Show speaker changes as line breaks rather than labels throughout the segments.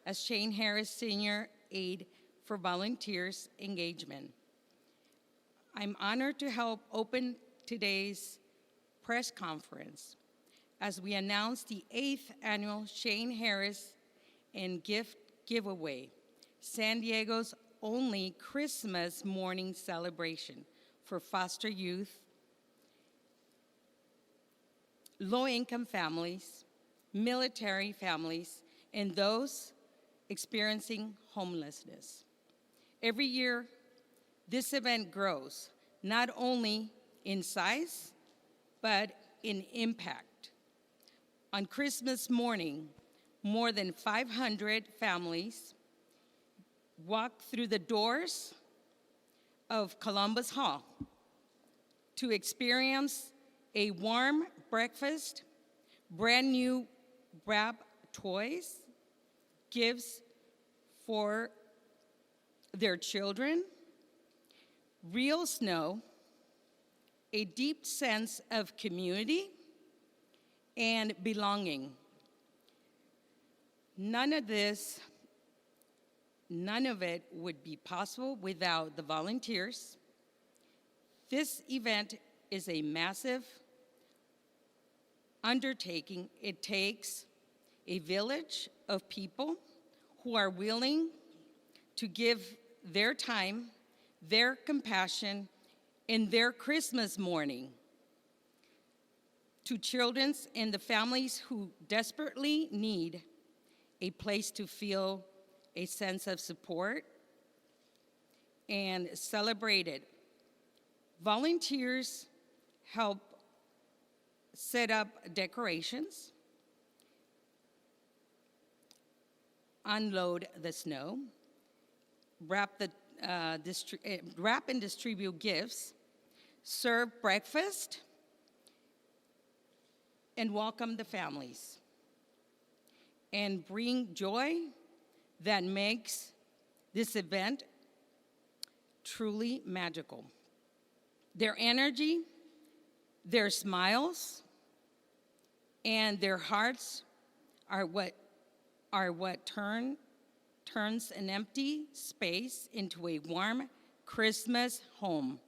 as Shane Harris Senior Aid for Volunteers Engagement. I'm honored to help open today's press conference as we announce the 8th annual Shane Harris and Gift Giveaway, San Diego's only Christmas morning celebration for foster youth, low-income families, military families, and those experiencing homelessness. Every year, this event grows, not only in size, but in impact. On Christmas morning, more than 500 families walk through the doors of Columbus Hall to experience a warm breakfast, brand new wrap toys, gifts for their children, real snow, a deep sense of community and belonging. None of it would be possible without the volunteers. This event is a massive undertaking. It takes a village of people who are willing to give their time, their compassion, and their Christmas morning to children and the families who desperately need a place to feel a sense of support and celebrated. Volunteers help set up decorations, unload the snow, wrap and distribute gifts, serve breakfast, and welcome the families, and bring joy that makes this event truly magical. Their energy, their smiles, and their hearts are what turns an empty space into a warm Christmas home.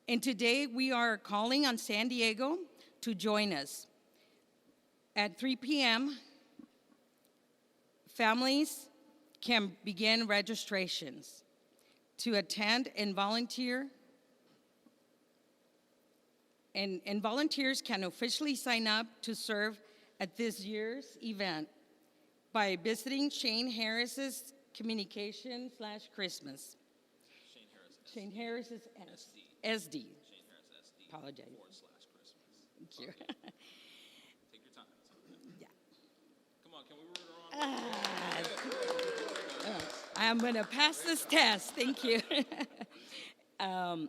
And today we are calling on San Diego to join us. At 3 p.m., families can begin registrations to attend and volunteer. And volunteers can officially sign up to serve at this year's event by visiting Shane Harris's communication/Christmas. Shane Harris's SD.
Shane Harris SD.
Apologize.
/Christmas.
Thank you.
Okay. Take your time.
Yeah.
Come on, can we root her on?
I'm going to pass this test. Thank you.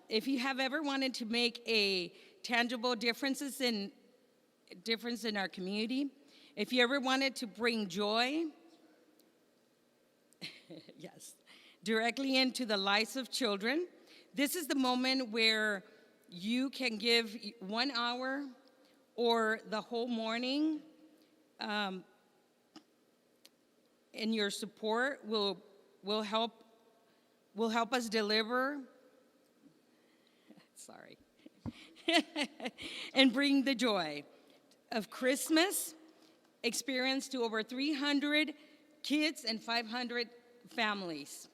If you have ever wanted to make a tangible difference in our community, if you ever wanted to bring joy, yes, directly into the lives of children, this is the moment where you can give 1 hour or the whole morning, and your support will help us deliver. Sorry. And bring the joy of Christmas experience to over 300 kids and 500 families.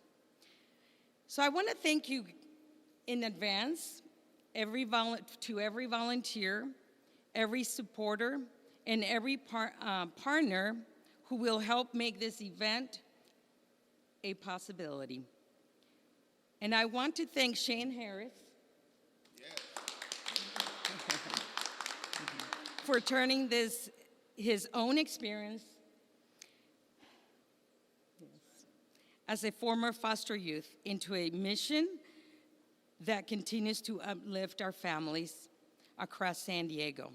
So I want to thank you in advance, to every volunteer, every supporter, and every partner who will help make this event a possibility. And I want to thank Shane Harris for turning his own experience as a former foster youth into a mission that continues to uplift our families across San Diego.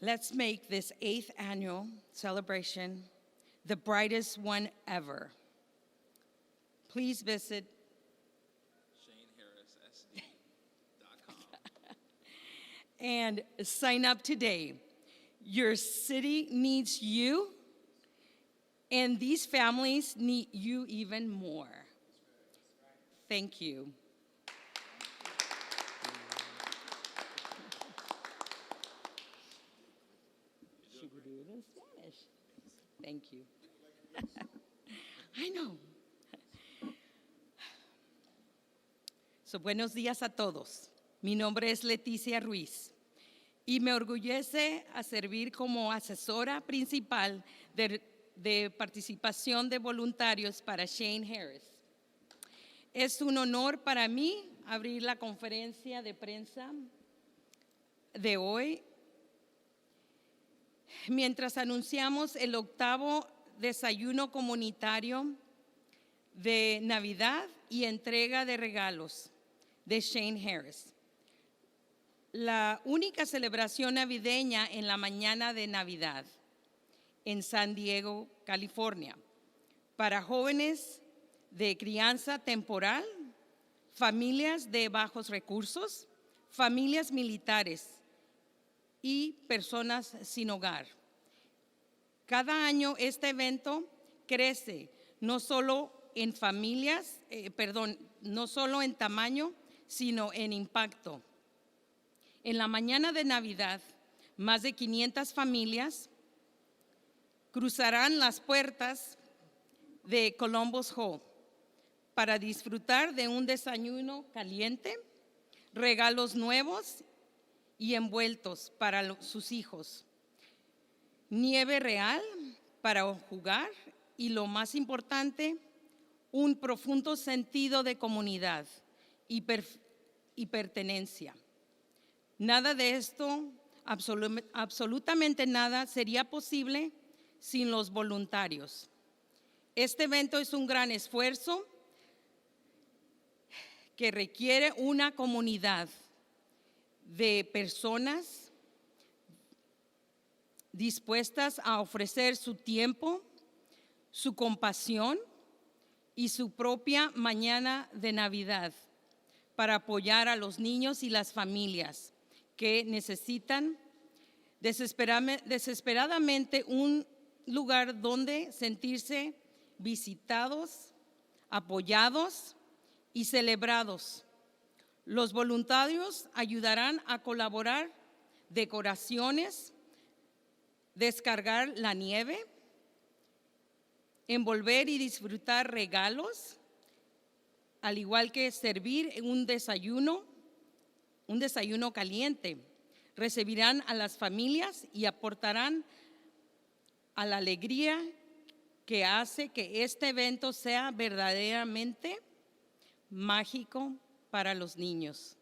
Let's make this 8th annual celebration the brightest one ever. Please visit
ShaneHarrisSD.com
and sign up today. Your city needs you, And these families need you even more. Thank you. Should we do it in Spanish? Thank you. I know. So, buenos días a todos. Mi nombre es Leticia Ruiz y me orgullece a servir como asesora principal de participación de voluntarios para Shane Harris. Es un honor para mí abrir la conferencia de prensa de hoy mientras anunciamos el 8º desayuno comunitario de Navidad y entrega de regalos de Shane Harris. La única celebración navideña en la mañana de Navidad en San Diego, California, para jóvenes de crianza temporal, familias de bajos recursos, familias militares y personas sin hogar. Cada año este evento crece no solo en familias, no solo en tamaño, sino en impacto. En la mañana de Navidad, más de 500 familias cruzarán las puertas de Columbus Hall para disfrutar de un desayuno caliente, regalos nuevos y envueltos para sus hijos, nieve real para jugar y, lo más importante, un profundo sentido de comunidad y pertenencia. Nada de esto, absolutamente nada, sería posible sin los voluntarios. Este evento es un gran esfuerzo que requiere una comunidad de personas dispuestas a ofrecer su tiempo, su compasión y su propia mañana de Navidad para apoyar a los niños y las familias que necesitan desesperadamente un lugar donde sentirse visitados, apoyados y celebrados. Los voluntarios ayudarán a colaborar decoraciones, descargar la nieve, envolver y disfrutar regalos, al igual que servir un desayuno caliente. Recibirán a las familias y aportarán a la alegría que hace que este evento sea verdaderamente mágico para los niños.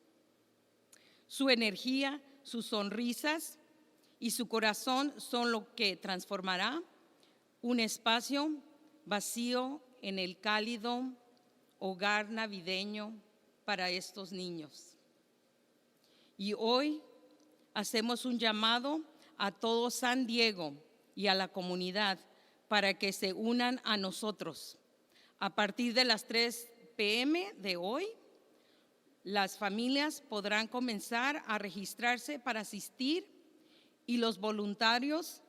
Su energía, sus sonrisas y su corazón son lo que transformará un espacio vacío en el cálido hogar navideño para estos niños. Y hoy hacemos un llamado a todo San Diego y a la comunidad para que se unan a nosotros. A partir de las 3 p.m. de hoy, las familias podrán comenzar a registrarse para asistir y los voluntarios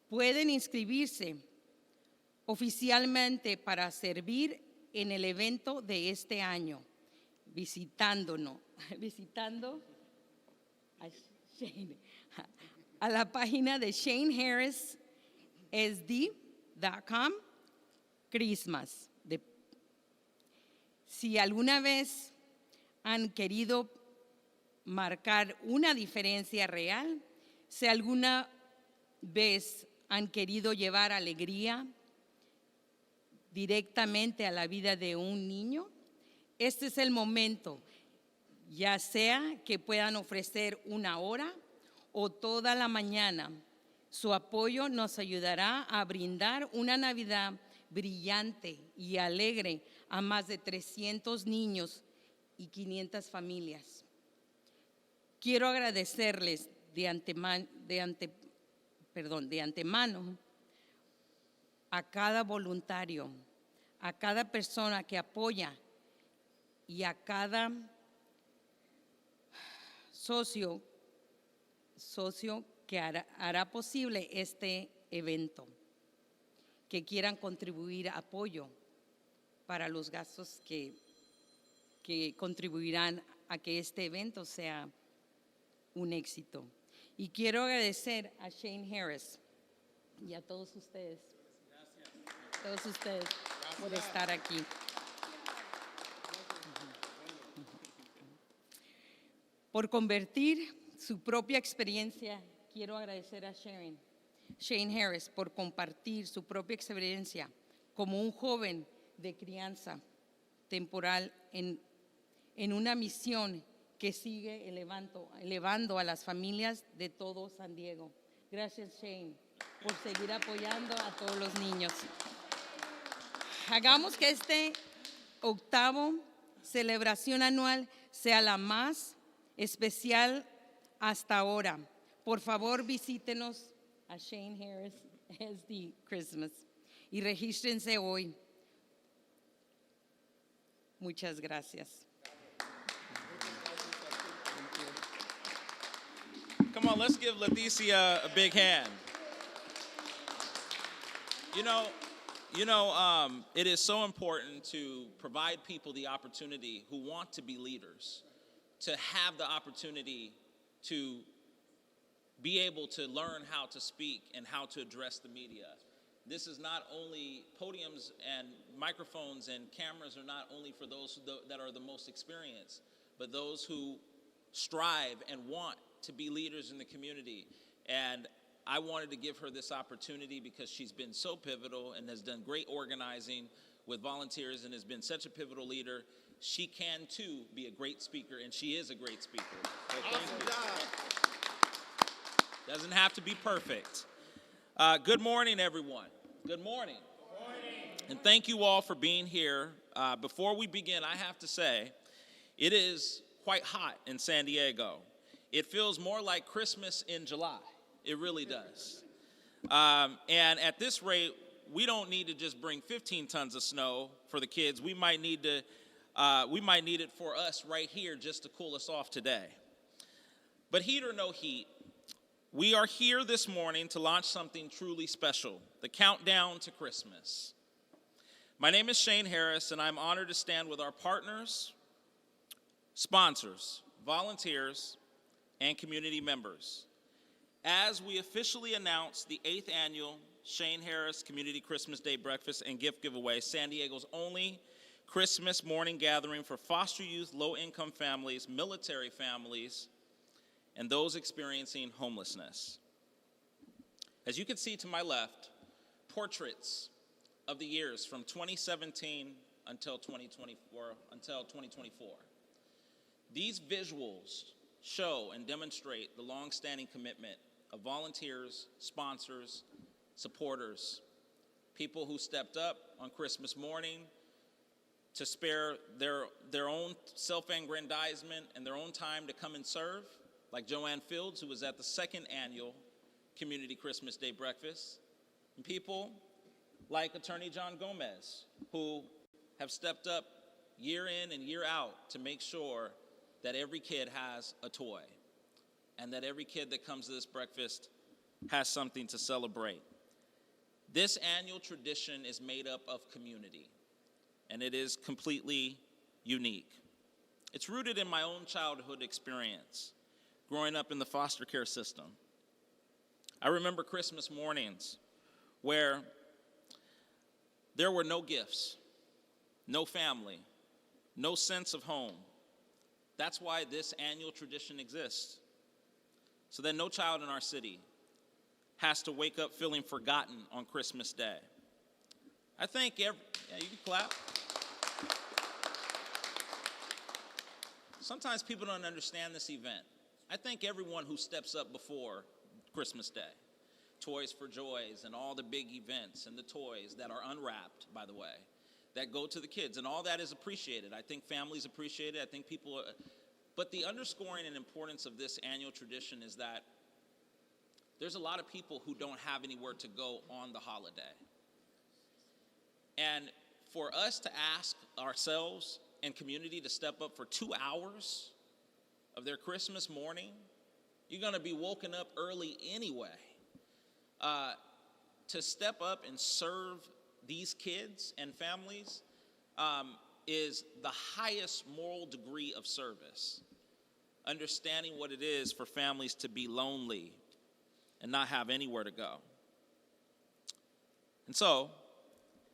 pueden inscribirse oficialmente para servir en el evento de este año, visitando a la página de shaneharrissd.com Christmas. Si alguna vez han querido marcar una diferencia real, si alguna vez han querido llevar alegría directamente a la vida de un niño, este es el momento, ya sea que puedan ofrecer una hora o toda la mañana. Su apoyo nos ayudará a brindar una Navidad brillante y alegre a más de 300 niños y 500 familias. Quiero agradecerles de antemano a cada voluntario, a cada persona que apoya y a cada socio que hará posible este evento. que quieran contribuir apoyo para los gastos que contribuirán a que este evento sea un éxito. Y quiero agradecer a Shane Harris y a todos ustedes, por estar aquí. Por convertir su propia experiencia, quiero agradecer a Shane Harris por compartir su propia experiencia como un joven de crianza temporal en una misión que sigue elevando a las familias de todo San Diego. Gracias, Shane, por seguir apoyando a todos los niños. Hagamos que este octavo celebración anual sea la más especial hasta ahora. Por favor, visítenos a Shane Harris SD Christmas y regístrense hoy. Muchas gracias.
Come on, let's give Leticia a big hand. It is so important to provide people the opportunity who want to be leaders to have the opportunity to be able to learn how to speak and how to address the media. This is not only podiums and microphones and cameras are not only for those that are the most experienced, but those who strive and want to be leaders in the community. And I wanted to give her this opportunity because she's been so pivotal and has done great organizing with volunteers and has been such a pivotal leader. She can too be a great speaker, and she is a great speaker. So thank you. Doesn't have to be perfect. Good morning, everyone. Good morning. Good morning. And thank you all for being here. Before we begin, I have to say, it is quite hot in San Diego. It feels more like Christmas in July. It really does. And at this rate, we don't need to just bring 15 tons of snow for the kids. We might need it for us right here just to cool us off today. But heat or no heat, we are here this morning to launch something truly special, the countdown to Christmas. My name is Shane Harris, and I'm honored to stand with our partners, sponsors, volunteers, and community members as we officially announce the 8th annual Shane Harris Community Christmas Day Breakfast and Gift Giveaway, San Diego's only Christmas morning gathering for foster youth, low-income families, military families, and those experiencing homelessness. As you can see to my left, portraits of the years from 2017 until 2024. These visuals show and demonstrate the long-standing commitment of volunteers, sponsors, supporters, people who stepped up on Christmas morning to spare their own self-aggrandizement and their own time to come and serve, like Joanne Fields, who was at the 2nd annual Community Christmas Day Breakfast, and people like Attorney John Gomez, who have stepped up year in and year out to make sure that every kid has a toy and that every kid that comes to this breakfast has something to celebrate. This annual tradition is made up of community, and it is completely unique. It's rooted in my own childhood experience, growing up in the foster care system. I remember Christmas mornings where there were no gifts, no family, no sense of home. That's why this annual tradition exists, so that no child in our city has to wake up feeling forgotten on Christmas Day. I think you can clap. Sometimes people don't understand this event. I thank everyone who steps up before Christmas Day. Toys for Joys and all the big events and the toys that are unwrapped, by the way, that go to the kids, and all that is appreciated. I think families appreciate it. I think people but the underscoring and importance of this annual tradition is that there's a lot of people who don't have anywhere to go on the holiday. And for us to ask ourselves and community to step up for 2 hours of their Christmas morning, you're gonna be woken up early anyway. to step up and serve these kids and families is the highest moral degree of service. Understanding what it is for families to be lonely and not have anywhere to go. And so,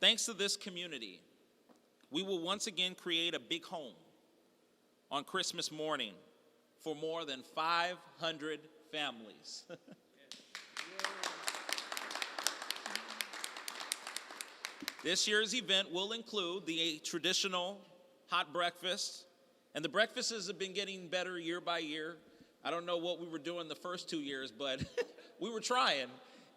thanks to this community, we will once again create a big home on Christmas morning for more than 500 families. This year's event will include the traditional hot breakfast, and the breakfasts have been getting better year by year. I don't know what we were doing the first 2 years, but we were trying.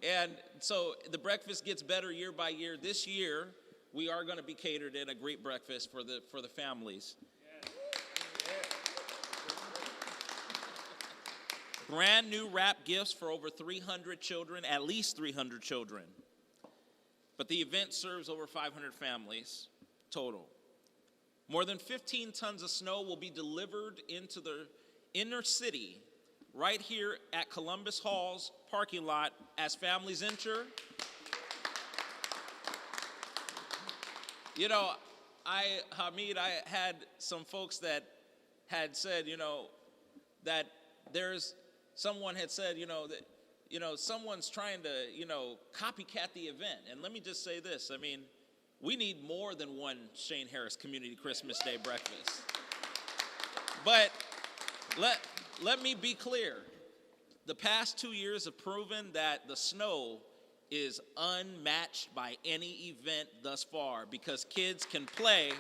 And so the breakfast gets better year by year. This year, we are going to be catered in a great breakfast for the families. Brand new wrap gifts for over 300 children, at least 300 children. But the event serves over 500 families total. More than 15 tons of snow will be delivered into the inner city right here at Columbus Hall's parking lot as families enter. You know, Hamid, I had some folks that had said, that someone had said, that, someone's trying to, copycat the event. And let me just say this, we need more than one Shane Harris Community Christmas Day breakfast. But let me be clear. The past 2 years have proven that the snow is unmatched by any event thus far because kids can play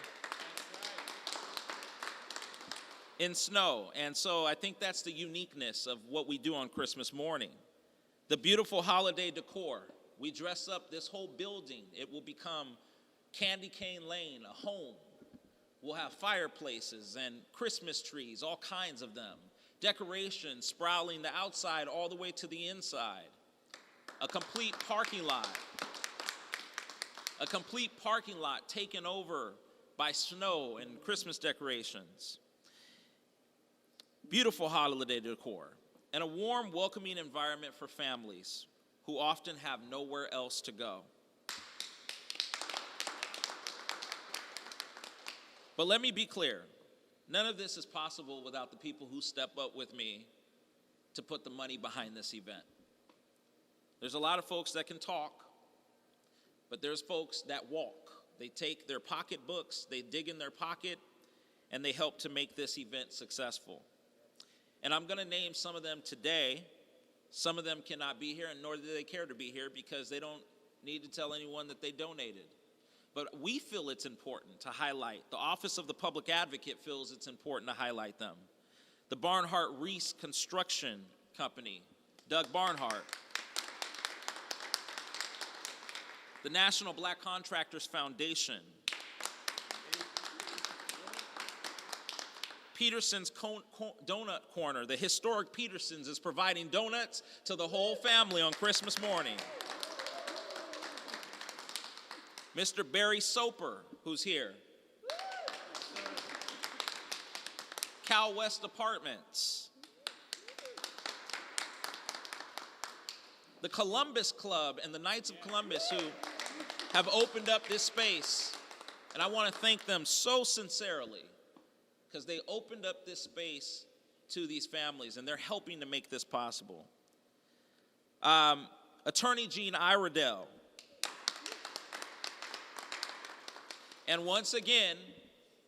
in snow. And so I think that's the uniqueness of what we do on Christmas morning. The beautiful holiday decor. We dress up this whole building. It will become Candy Cane Lane, a home. We'll have fireplaces and Christmas trees, all kinds of them. Decorations sprawling the outside all the way to the inside. A complete parking lot. A complete parking lot taken over by snow and Christmas decorations. Beautiful holiday decor. And a warm, welcoming environment for families who often have nowhere else to go. But let me be clear, none of this is possible without the people who step up with me to put the money behind this event. There's a lot of folks that can talk, but there's folks that walk. They take their pocketbooks, they dig in their pocket, and they help to make this event successful. And I'm going to name some of them today. Some of them cannot be here, and nor do they care to be here because they don't need to tell anyone that they donated. But we feel it's important to highlight. The Office of the Public Advocate feels it's important to highlight them. The Barnhart Reese Construction Company, Doug Barnhart. The National Black Contractors Foundation. Peterson's Donut Corner. The historic Peterson's is providing donuts to the whole family on Christmas morning. Mr. Barry Soper, who's here. Cal West Apartments. The Columbus Club and the Knights of Columbus who have opened up this space. And I want to thank them so sincerely because they opened up this space to these families and they're helping to make this possible. Attorney Gene Iredell. And once again,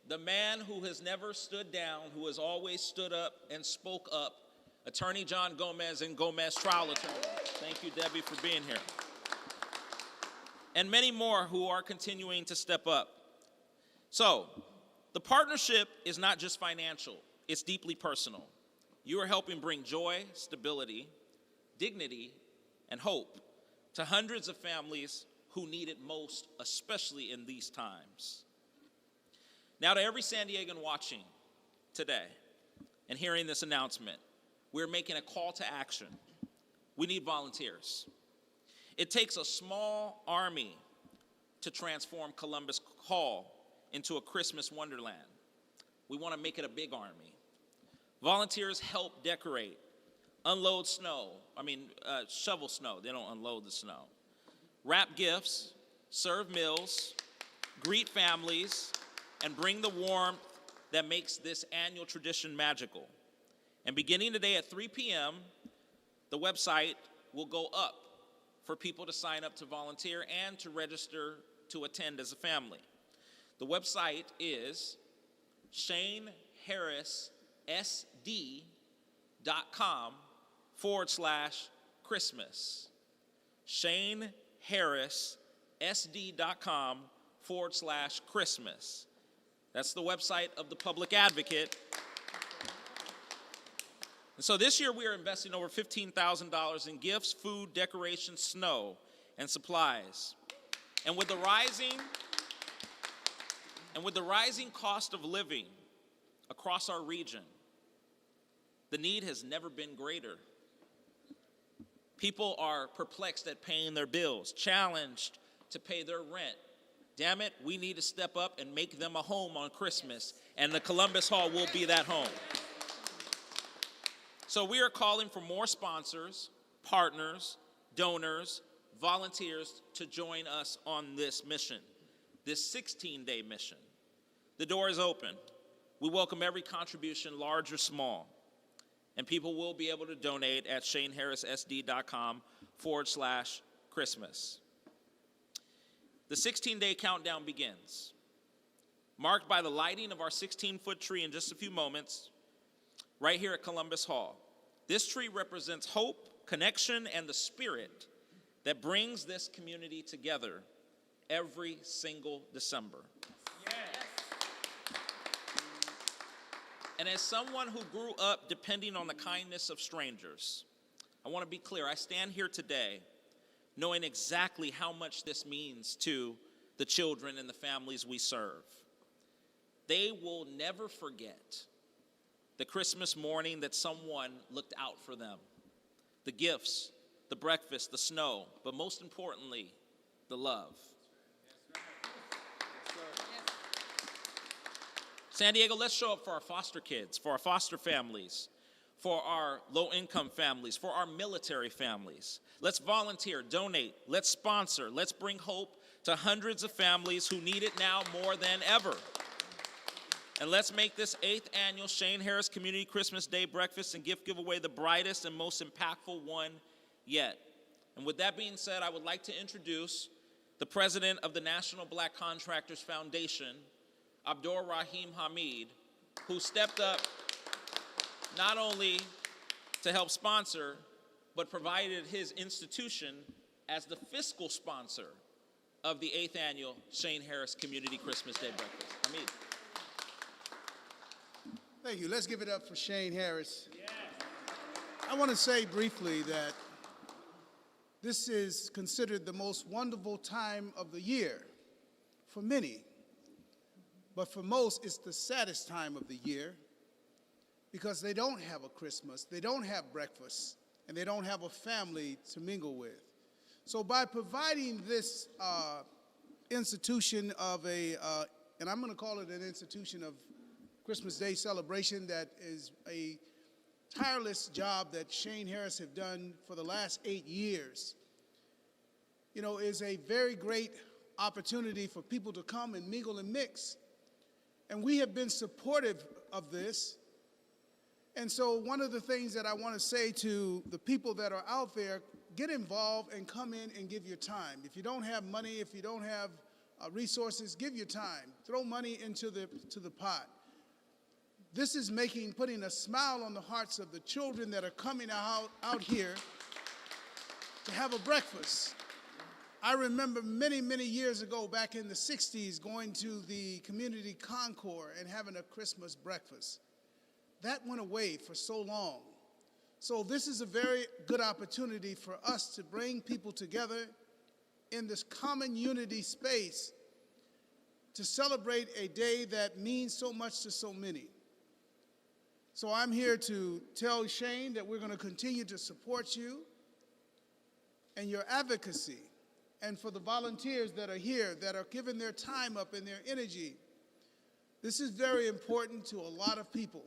the man who has never stood down, who has always stood up and spoke up, Attorney John Gomez and Gomez Trial Attorney. Thank you, Debbie, for being here. And many more who are continuing to step up. So, the partnership is not just financial, it's deeply personal. You are helping bring joy, stability, dignity, and hope to hundreds of families who need it most, especially in these times. Now, to every San Diegan watching today and hearing this announcement, we're making a call to action. We need volunteers. It takes a small army to transform Columbus Hall into a Christmas wonderland. We want to make it a big army. Volunteers help decorate, unload snow, shovel snow. They don't unload the snow. wrap gifts, serve meals, greet families, and bring the warmth that makes this annual tradition magical. And beginning today at 3 p.m., the website will go up for people to sign up to volunteer and to register to attend as a family. The website is ShaneHarrisSD.com/Christmas. ShaneHarrisSD.com/Christmas. That's the website of the Public Advocate. And so this year we are investing over $15,000 in gifts, food, decorations, snow, and supplies. And with the rising cost of living across our region, the need has never been greater. People are perplexed at paying their bills, challenged to pay their rent. Damn it, we need to step up and make them a home on Christmas, and the Columbus Hall will be that home. So we are calling for more sponsors, partners, donors, volunteers to join us on this mission, this 16-day mission. The door is open. We welcome every contribution, large or small, and people will be able to donate at ShaneHarrisSD.com/Christmas. The 16-day countdown begins, marked by the lighting of our 16-foot tree in just a few moments, right here at Columbus Hall. This tree represents hope, connection, and the spirit that brings this community together every single December. Yes. And as someone who grew up depending on the kindness of strangers, I want to be clear, I stand here today knowing exactly how much this means to the children and the families we serve. They will never forget the Christmas morning that someone looked out for them, the gifts, the breakfast, the snow, but most importantly, the love. San Diego, let's show up for our foster kids, for our foster families, for our low-income families, for our military families. Let's volunteer, donate, let's sponsor, let's bring hope to hundreds of families who need it now more than ever. And let's make this 8th annual Shane Harris Community Christmas Day Breakfast and Gift Giveaway the brightest and most impactful one yet. And with that being said, I would like to introduce the president of the National Black Contractors Foundation, Abdur Rahim Hamid, who stepped up not only to help sponsor, but provided his institution as the fiscal sponsor of the 8th annual Shane Harris Community Christmas Day Breakfast. Hamid.
Thank you. Let's give it up for Shane Harris. I want to say briefly that this is considered the most wonderful time of the year for many, but for most, it's the saddest time of the year because they don't have a Christmas, they don't have breakfast, and they don't have a family to mingle with. So by providing this institution of and I'm going to call it an institution of Christmas Day celebration that is a tireless job that Shane Harris have done for the last 8 years, is a very great opportunity for people to come and mingle and mix. And we have been supportive of this. And so one of the things that I want to say to the people that are out there, get involved and come in and give your time. If you don't have money, if you don't have resources, give your time. Throw money into the pot. This is putting a smile on the hearts of the children that are coming out here to have a breakfast. I remember many, many years ago, back in the 60s, going to the community Concord and having a Christmas breakfast. That went away for so long. So this is a very good opportunity for us to bring people together in this common unity space to celebrate a day that means so much to so many. So I'm here to tell Shane that we're going to continue to support you and your advocacy, and for the volunteers that are here that are giving their time up and their energy. This is very important to a lot of people.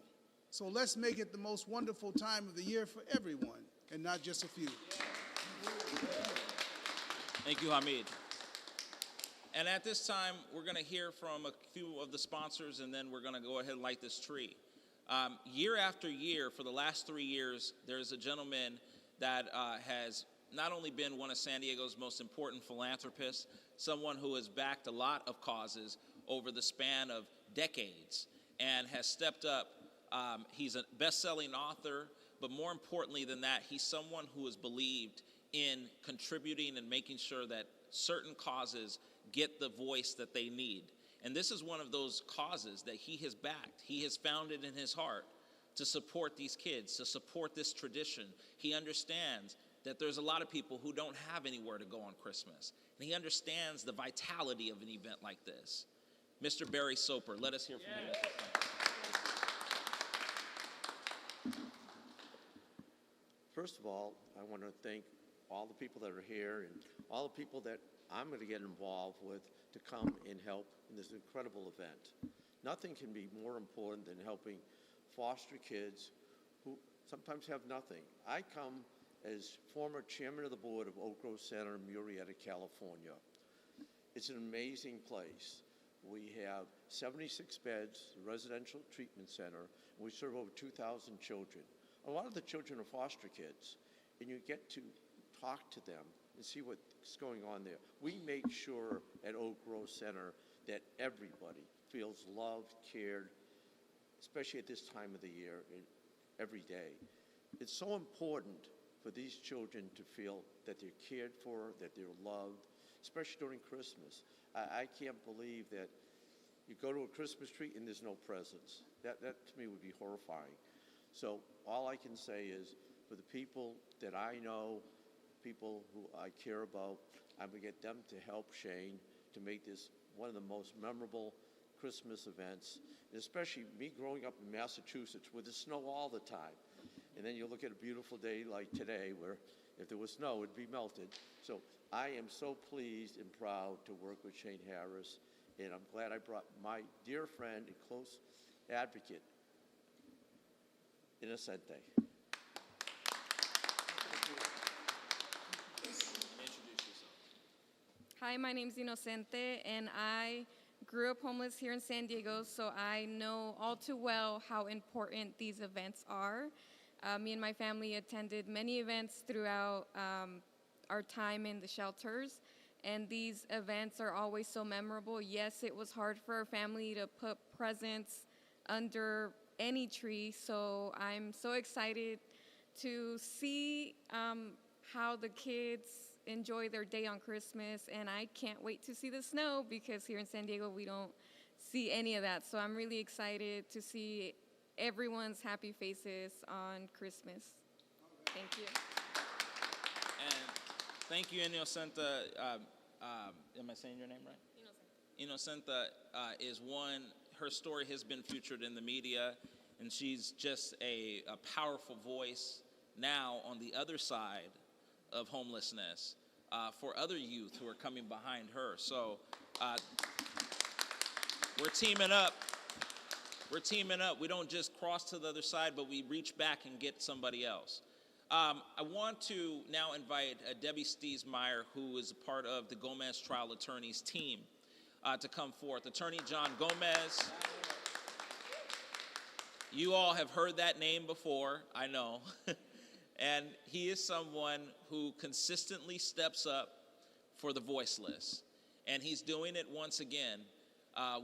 So let's make it the most wonderful time of the year for everyone and not just a few.
Thank you, Hamid. And at this time, we're going to hear from a few of the sponsors, and then we're going to go ahead and light this tree. Year after year, for the last 3 years, there's a gentleman that has not only been one of San Diego's most important philanthropists, someone who has backed a lot of causes over the span of decades and has stepped up. He's a best-selling author, but more importantly than that, he's someone who has believed in contributing and making sure that certain causes get the voice that they need. And this is one of those causes that he has backed. He has found it in his heart to support these kids, to support this tradition. He understands that there's a lot of people who don't have anywhere to go on Christmas. And he understands the vitality of an event like this. Mr. Barry Soper, let us hear from him.
First of all, I want to thank all the people that are here and all the people that I'm going to get involved with to come and help in this incredible event. Nothing can be more important than helping foster kids who sometimes have nothing. I come as former chairman of the board of Oak Grove Center in Murrieta, California. It's an amazing place. We have 76 beds, a residential treatment center, and we serve over 2,000 children. A lot of the children are foster kids, and you get to talk to them and see what's going on there. We make sure at Oak Grove Center that everybody feels loved, cared, especially at this time of the year, and every day. It's so important for these children to feel that they're cared for, that they're loved, especially during Christmas. I can't believe that you go to a Christmas tree and there's no presents. That to me would be horrifying. So all I can say is, for the people that I know, people who I care about, I'm going to get them to help Shane to make this one of the most memorable Christmas events, and especially me growing up in Massachusetts where there's snow all the time. And then you look at a beautiful day like today where if there was snow, it'd be melted. So I am so pleased and proud to work with Shane Harris, and I'm glad I brought my dear friend and close advocate, Innocente.
Hi, my name's Innocente, and I grew up homeless here in San Diego, so I know all too well how important these events are. Me and my family attended many events throughout our time in the shelters, and these events are always so memorable. Yes, it was hard for our family to put presents under any tree, so I'm so excited to see how the kids enjoy their day on Christmas, and I can't wait to see the snow because here in San Diego we don't see any of that. So I'm really excited to see everyone's happy faces on Christmas. Thank you.
And thank you, Innocenta. Am I saying your name right? Innocenta is one, her story has been featured in the media, and she's just a powerful voice now on the other side of homelessness for other youth who are coming behind her. So we're teaming up. We're teaming up. We don't just cross to the other side, but we reach back and get somebody else. I want to now invite Debbie Stiesmeyer, who is a part of the Gomez Trial Attorneys team, to come forth. Attorney John Gomez. You all have heard that name before, I know. And he is someone who consistently steps up for the voiceless. And he's doing it once again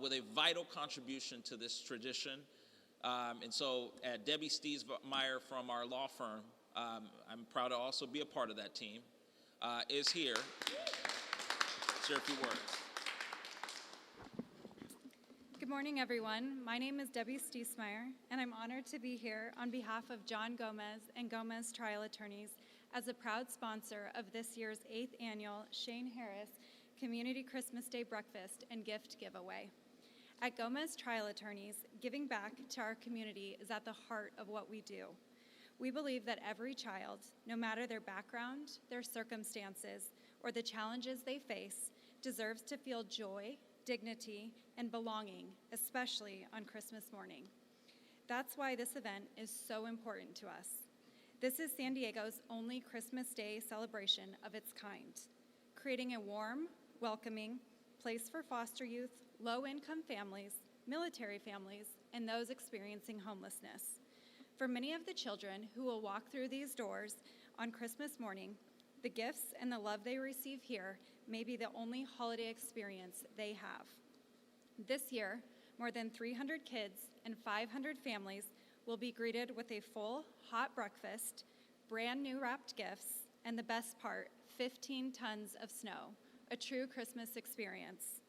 with a vital contribution to this tradition. And so Debbie Stiesmeyer from our law firm, I'm proud to also be a part of that team, is here. Share a few words.
Good morning, everyone. My name is Debbie Stiesmeyer, and I'm honored to be here on behalf of John Gomez and Gomez Trial Attorneys as a proud sponsor of this year's 8th annual Shane Harris Community Christmas Day Breakfast and Gift Giveaway. At Gomez Trial Attorneys, giving back to our community is at the heart of what we do. We believe that every child, no matter their background, their circumstances, or the challenges they face, deserves to feel joy, dignity, and belonging, especially on Christmas morning. That's why this event is so important to us. This is San Diego's only Christmas Day celebration of its kind. creating a warm, welcoming place for foster youth, low-income families, military families, and those experiencing homelessness. For many of the children who will walk through these doors on Christmas morning, the gifts and the love they receive here may be the only holiday experience they have. This year, more than 300 kids and 500 families will be greeted with a full, hot breakfast, brand new wrapped gifts, and the best part, 15 tons of snow, a true Christmas experience.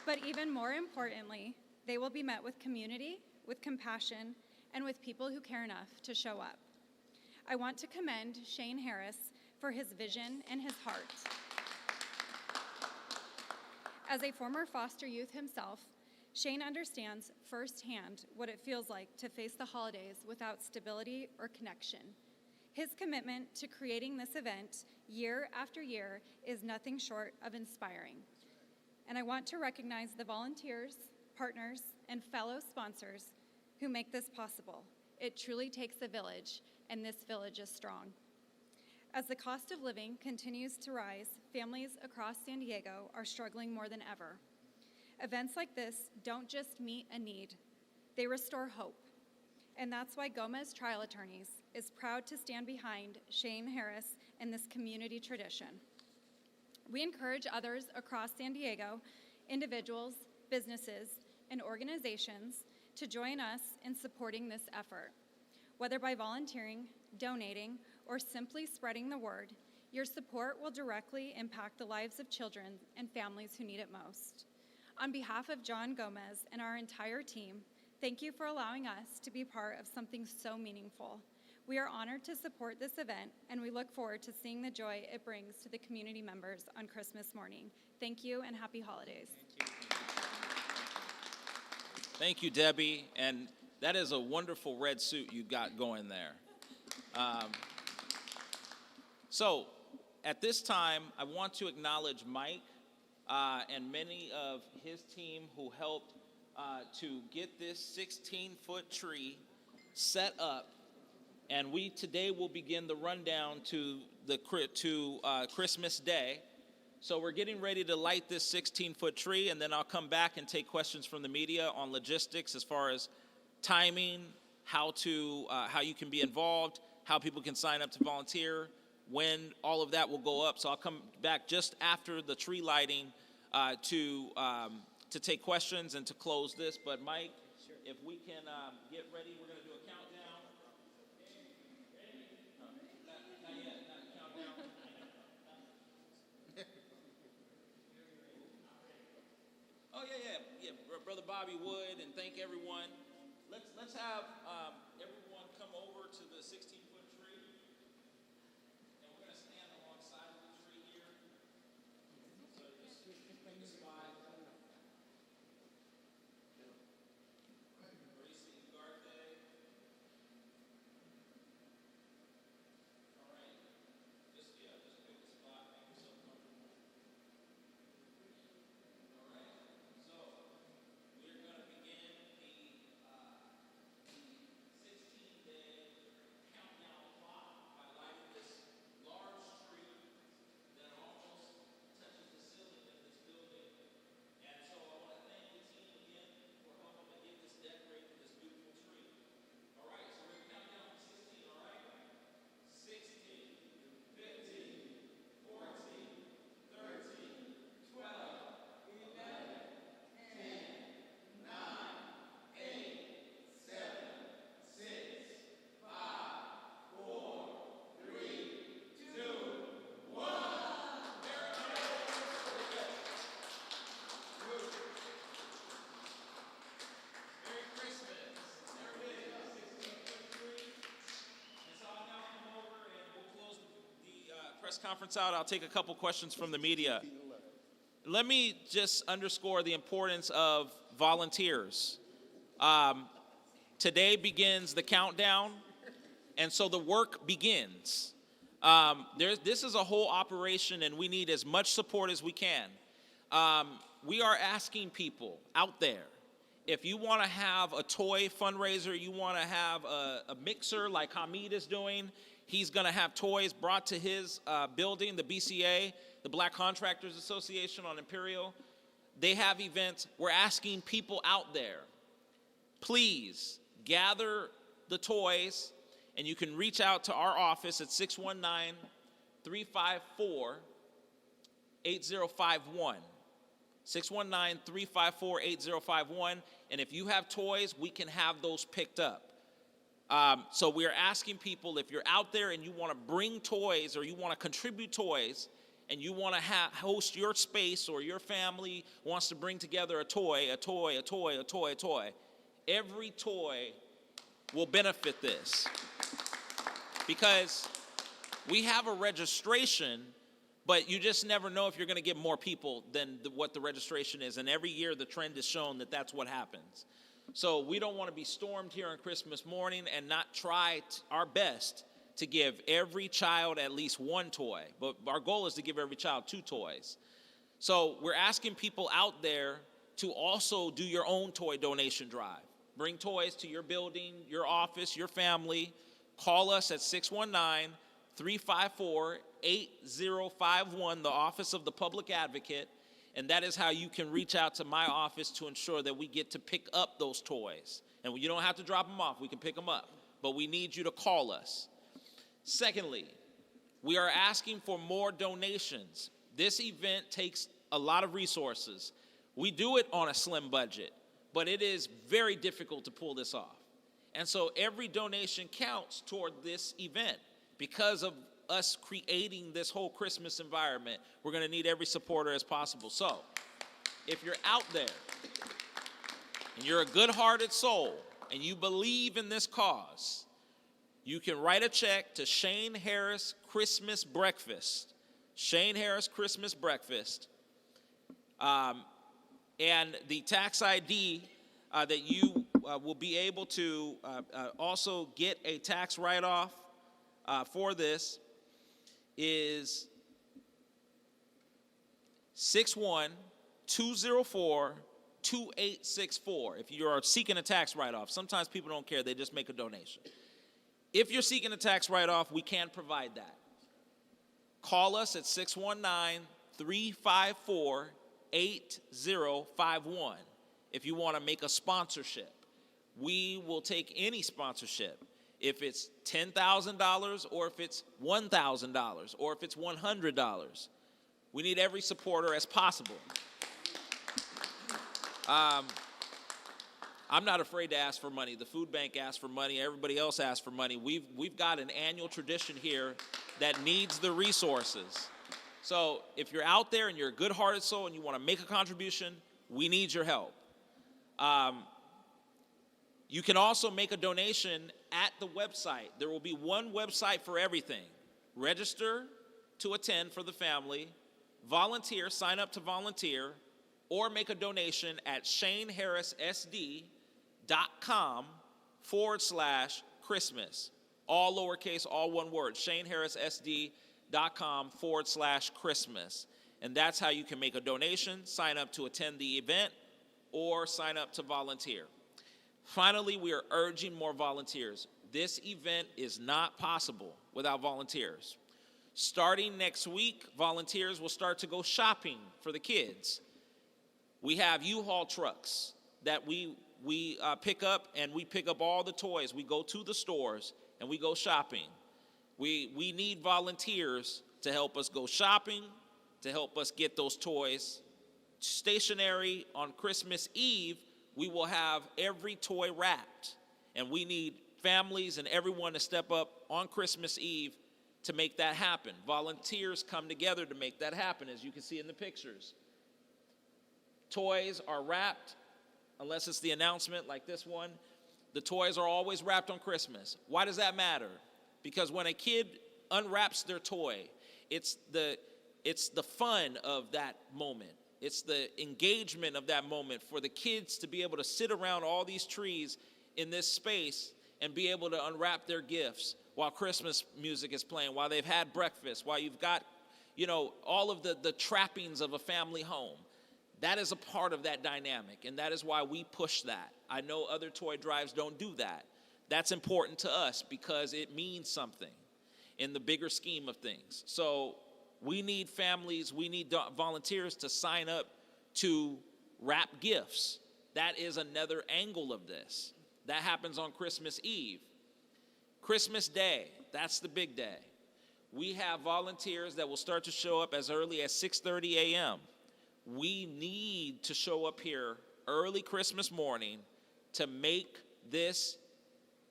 But even more importantly, they will be met with community, with compassion, and with people who care enough to show up. I want to commend Shane Harris for his vision and his heart. As a former foster youth himself, Shane understands firsthand what it feels like to face the holidays without stability or connection. His commitment to creating this event year after year is nothing short of inspiring. And I want to recognize the volunteers, partners, and fellow sponsors who make this possible. It truly takes a village, and this village is strong. As the cost of living continues to rise, families across San Diego are struggling more than ever. Events like this don't just meet a need, they restore hope. And that's why Gomez Trial Attorneys is proud to stand behind Shane Harris and this community tradition. We encourage others across San Diego, individuals, businesses, and organizations to join us in supporting this effort. Whether by volunteering, donating, or simply spreading the word, your support will directly impact the lives of children and families who need it most. On behalf of John Gomez and our entire team, thank you for allowing us to be part of something so meaningful. We are honored to support this event, and we look forward to seeing the joy it brings to the community members on Christmas morning. Thank you, and happy holidays.
Thank you, Debbie. And that is a wonderful red suit you got going there. So at this time, I want to acknowledge Mike and many of his team who helped to get this 16-foot tree set up. And we today will begin the rundown to Christmas Day. So we're getting ready to light this 16-foot tree, and then I'll come back and take questions from the media on logistics as far as timing, how you can be involved, how people can sign up to volunteer, when all of that will go up. So I'll come back just after the tree lighting to take questions and to close this. But Mike, if we can get ready, we're going to do a countdown. Not yet, not countdown. Oh yeah. Brother Bobby Wood, and thank everyone. Let's have everyone come over to the 16-foot tree, and we're going to stand alongside of the tree here. So just pick a spot. Gracie and Garthe. All right. Just pick a spot. Make yourself comfortable. All right. So we're going to begin the 16-day countdown clock by lighting this large tree that almost touches the ceiling of this building. And so I want to thank the team again for helping to get this decorated, this beautiful tree. All right, so we're going to count down to 16, all right? 16, 15, 14, 13, 12, 11, 10, 9, 8, 7, 6, 5, 4, 3, 2, 1. Merry Christmas. There it is, 16-foot tree. And so I'll now come over and we'll close the press conference out. I'll take a couple questions from the media. Let me just underscore the importance of volunteers. Today begins the countdown, and so the work begins. This is a whole operation, and we need as much support as we can. We are asking people out there, if you want to have a toy fundraiser, you want to have a mixer like Hamid is doing, He's going to have toys brought to his building, the BCA, the Black Contractors Association on Imperial. They have events. We're asking people out there, please gather the toys, and you can reach out to our office at 619-354-8051. 619-354-8051. And if you have toys, we can have those picked up. So we're asking people, if you're out there and you want to bring toys or you want to contribute toys and you want to host your space, or your family wants to bring together a toy, every toy will benefit this. Because we have a registration, but you just never know if you're going to get more people than what the registration is. And every year the trend has shown that that's what happens. So we don't want to be stormed here on Christmas morning and not try our best to give every child at least one toy. But our goal is to give every child 2 toys. So we're asking people out there to also do your own toy donation drive. Bring toys to your building, your office, your family. Call us at 619-354-8051, the Office of the Public Advocate. And that is how you can reach out to my office to ensure that we get to pick up those toys. And you don't have to drop them off. We can pick them up. But we need you to call us. Secondly, we are asking for more donations. This event takes a lot of resources. We do it on a slim budget, but it is very difficult to pull this off. And so every donation counts toward this event. Because of us creating this whole Christmas environment, we're going to need every supporter as possible. So if you're out there and you're a good-hearted soul and you believe in this cause, you can write a check to Shane Harris Christmas Breakfast. Shane Harris Christmas Breakfast. And the tax ID that you will be able to also get a tax write-off for this is 61204-2864. If you are seeking a tax write-off, sometimes people don't care, they just make a donation. If you're seeking a tax write-off, we can provide that. Call us at 619-354-8051 if you want to make a sponsorship. We will take any sponsorship, if it's $10,000 or if it's $1,000 or if it's $100. We need every supporter as possible. I'm not afraid to ask for money. The food bank asks for money. Everybody else asks for money. We've got an annual tradition here that needs the resources. So if you're out there and you're a good-hearted soul and you want to make a contribution, we need your help. You can also make a donation at the website. There will be one website for everything. Register to attend for the family, volunteer, sign up to volunteer, or make a donation at shaneharrissd.com/Christmas. All lowercase, all one word, shaneharrissd.com/Christmas. And that's how you can make a donation, sign up to attend the event, or sign up to volunteer. Finally, we are urging more volunteers. This event is not possible without volunteers. Starting next week, volunteers will start to go shopping for the kids. We have U-Haul trucks that we pick up, and we pick up all the toys. We go to the stores and we go shopping. We need volunteers to help us go shopping, to help us get those toys stationary. On Christmas Eve, we will have every toy wrapped, and we need families and everyone to step up on Christmas Eve to make that happen. Volunteers come together to make that happen, as you can see in the pictures. Toys are wrapped, unless it's the announcement like this one. The toys are always wrapped on Christmas. Why does that matter? Because when a kid unwraps their toy, it's the fun of that moment. It's the engagement of that moment for the kids to be able to sit around all these trees in this space and be able to unwrap their gifts while Christmas music is playing, while they've had breakfast, while you've got, all of the trappings of a family home. That is a part of that dynamic, and that is why we push that. I know other toy drives don't do that. That's important to us because it means something. in the bigger scheme of things. So we need families, we need volunteers to sign up to wrap gifts. That is another angle of this. That happens on Christmas Eve. Christmas Day, that's the big day. We have volunteers that will start to show up as early as 6:30 a.m. We need to show up here early Christmas morning to make this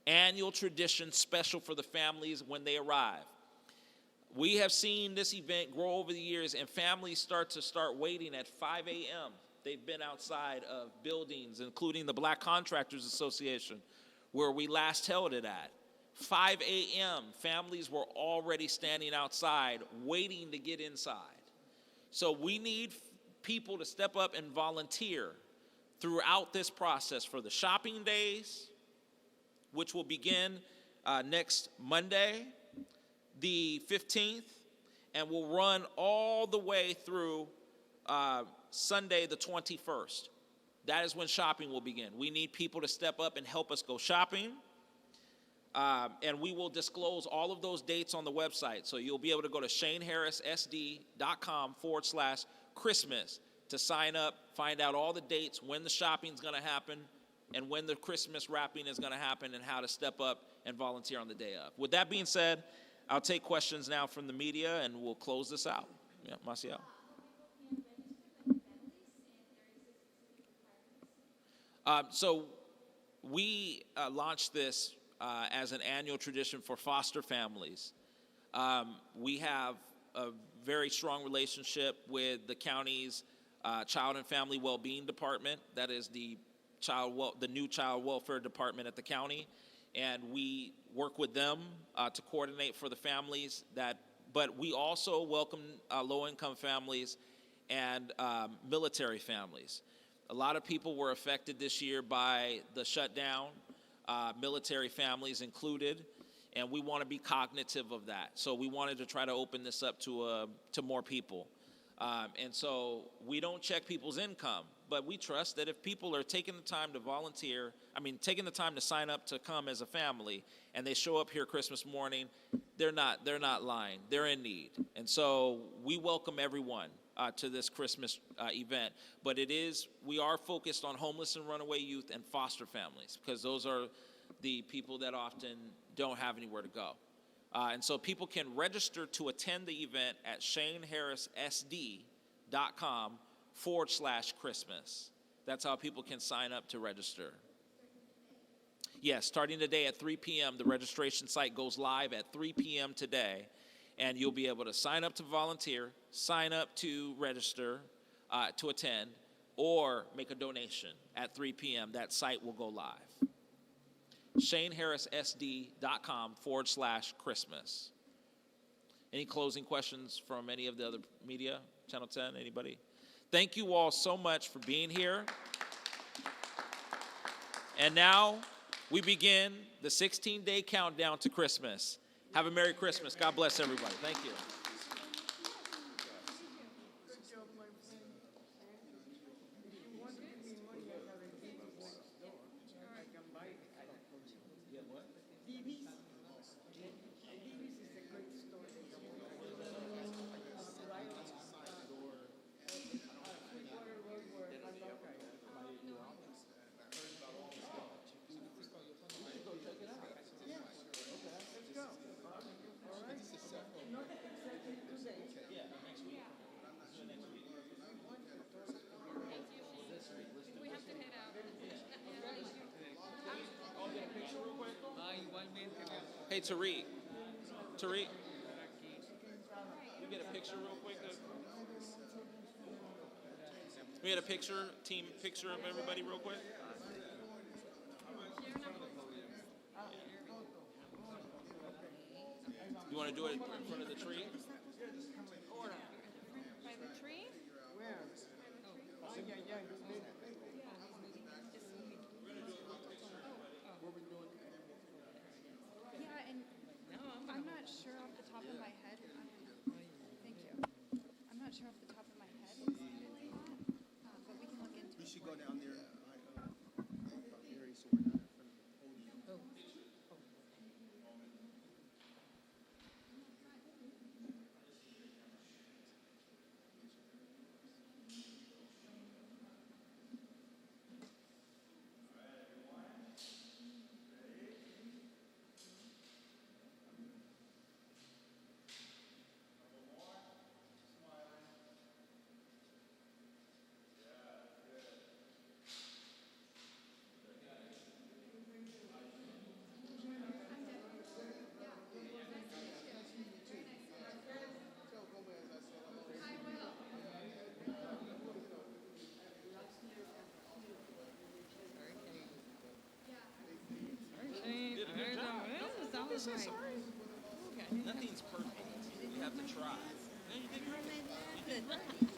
annual tradition special for the families when they arrive. We have seen this event grow over the years, and families start waiting at 5 a.m. They've been outside of buildings, including the Black Contractors Association, where we last held it at. 5 a.m., families were already standing outside waiting to get inside. So we need people to step up and volunteer throughout this process for the shopping days, which will begin next Monday, the 15th, and will run all the way through Sunday, the 21st. That is when shopping will begin. We need people to step up and help us go shopping. And we will disclose all of those dates on the website. So you'll be able to go to shaneharrissd.com/Christmas to sign up, find out all the dates, when the shopping's going to happen, and when the Christmas wrapping is going to happen, and how to step up and volunteer on the day of. With that being said, I'll take questions now from the media, and we'll close this out. Yeah, Marcial. So we launched this as an annual tradition for foster families. We have a very strong relationship with the county's Child and Family Wellbeing Department. That is the new Child Welfare Department at the county. And we work with them to coordinate for the families but we also welcome low-income families and military families. A lot of people were affected this year by the shutdown, military families included, and we want to be cognitive of that. So we wanted to try to open this up to more people. And so we don't check people's income, but we trust that if people are taking the time to volunteer, taking the time to sign up to come as a family, and they show up here Christmas morning, they're not lying. They're in need. And so we welcome everyone to this Christmas event. But we are focused on homeless and runaway youth and foster families, because those are the people that often don't have anywhere to go. And so people can register to attend the event at shaneharrissd.com/Christmas. That's how people can sign up to register. Yes, starting today at 3 p.m., the registration site goes live at 3 p.m. today, and you'll be able to sign up to volunteer, sign up to register to attend, or make a donation at 3 p.m. That site will go live. shaneharrissd.com/Christmas. Any closing questions from any of the other media? Channel 10, anybody? Thank you all so much for being here. And now we begin the 16-day countdown to Christmas. Have a Merry Christmas. God bless everybody. Thank you. Hey, Tariq, you get a picture real quick? We had a team picture of everybody real quick. You want to do it in front of the tree?
By the tree?
Yeah, and I'm not sure off the top of my head. Thank you. I'm not sure off the top of my head who's going to do that, but we can look into it.
We should go down there.
so sorry. Okay. Nothing's perfect. We have to try. No, you did great. You did great.